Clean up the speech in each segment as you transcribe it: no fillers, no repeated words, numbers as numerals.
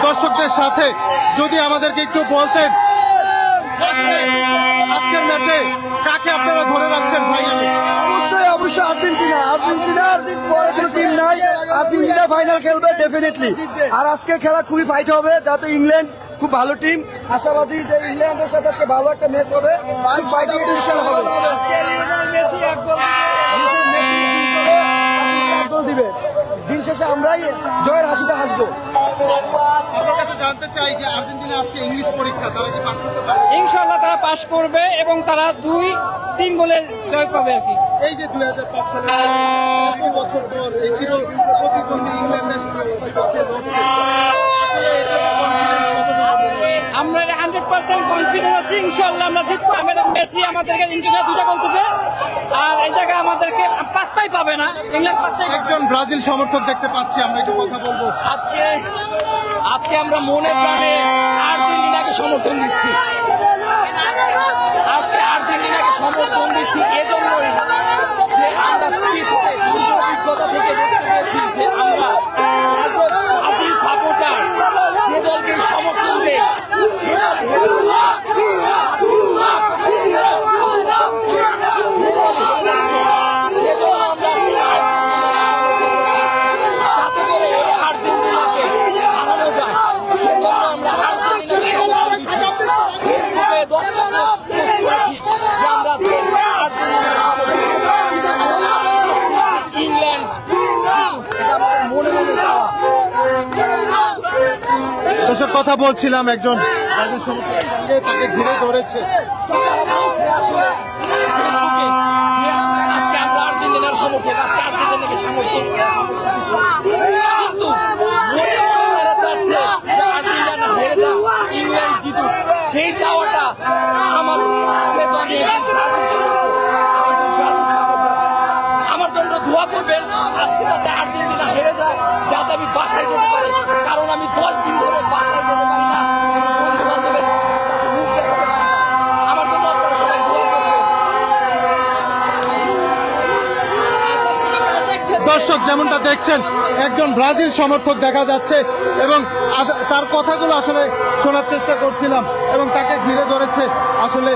দর্শকদের সাথে যদি আমাদেরকে একটু বলতেন আজকের ম্যাচে কাকে আপনারা ধরে রাখছেন ফাইনালে? অবশ্যই অবশ্যই আর্জেন্টিনার পরে কোনো টিম নাই। আর্জেন্টিনা ফাইনাল খেলবে ডেফিনেটলি। আর আজকে খেলা খুবই ফাইট হবে, যাতে ইংল্যান্ড খুব ভালো টিম, আশাবাদী যে ইংল্যান্ডের সাথে আজকে ভালো একটা ম্যাচ হবে, ফাইটিং এডিশন হবে। গোল দিবে, দিন শেষে আমরাই জয়ের হাসিটা হাসবো। আপনার কাছে জানতে চাই যে আর্জেন্টিনা আজকে ইংলিশ পরীক্ষা, তারা কি পাস করতে পারবে? ইনশাল্লাহ তারা পাশ করবে এবং তারা 2-3 গোলের জয় পাবে আর কি। এই যে 2005 সালে এত বছর পর এই চির প্রতিদ্বন্দ্বী ইংল্যান্ডের বিপক্ষে লড়ছে, আসলে এটা confidence কতটা হবে? আমরা 100% কনফিডেন্স আছি, ইনশাল্লাহ আমরা জিতবো। আমাদের মেসি আমাদেরকে ইন্ডিয়া 2টা গোল দিবে, আর এই জায়গায় আমাদেরকে পাত্তাই পাবে না, ইংল্যান্ড পাত্তাই। একজন ব্রাজিল সমর্থক দেখতে পাচ্ছি, আমরা একটু কথা বলবো। আজকে আমরা মনে প্রাণে আর্জেন্টিনাকে সমর্থন দিচ্ছি। আজকে আর্জেন্টিনাকে সমর্থন দিচ্ছি এজন্যই যে আমরা পিছনে পূর্ব অভিজ্ঞতা থেকে দেখতে পেয়েছি যে আমরা ব্রাজিল সাপোর্টার যে দলকে সমর্থন দেয় যাতে করে আর্জেন্টিনাকে হারানো যায়, সেজন্য আমরা আর্জেন্টিনাকে সমর্থন দিচ্ছি। ফেসবুকে 10 পোস্ট করেছি যে আমরা আর্জেন্টিনাকে সমর্থন দিচ্ছি। ইংল্যান্ড এটা আমাদের মনে মনে চাওয়া। দর্শক, কথা বলছিলাম একজন ব্রাজিল সমর্থকের সঙ্গে, তাকে ঘিরে ধরেছে। আসলে ফেসবুকে যে আজকে আমরা আর্জেন্টিনার সমর্থক, আজকে আর্জেন্টিনাকে সমর্থন কিন্তু মনে মনে তারা চাচ্ছে যে আর্জেন্টিনা হেরে যাক, ইংল্যান্ড জিতুক। সেই চাওয়াটা আমার আমার জন্য দোয়া করবেন আজকে যাতে আর্জেন্টিনা হেরে যায়, যাতে আমি বাসায় যেতে পারি, কারণ আমি 10 দিন ধরে বাসায় যেতে পারি না, বন্ধু বান্ধবের কাছে মুখ দেখাতে পারি না। আমার জন্য আপনারা সবাই দোয়া করবেন। দর্শক, যেমনটা দেখছেন একজন ব্রাজিল সমর্থক দেখা যাচ্ছে এবং তার কথাগুলো আসলে শোনার চেষ্টা করছিলাম এবং তাকে ঘিরে ধরেছে আসলে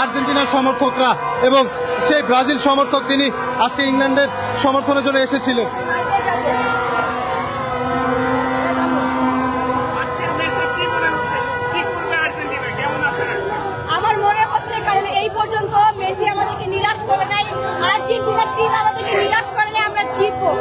আর্জেন্টিনার সমর্থকরা এবং সেই ব্রাজিল সমর্থক তিনি আজকে ইংল্যান্ডের সমর্থনের জন্য এসেছিলেন। আমার মনে হচ্ছে, কারণ এই পর্যন্ত মেসি আমাদেরকে নিরাশ করে নাই, আর্জেন্টিনার টিম আমাদেরকে নিরাশ করে নাই, আমরা জিতবো।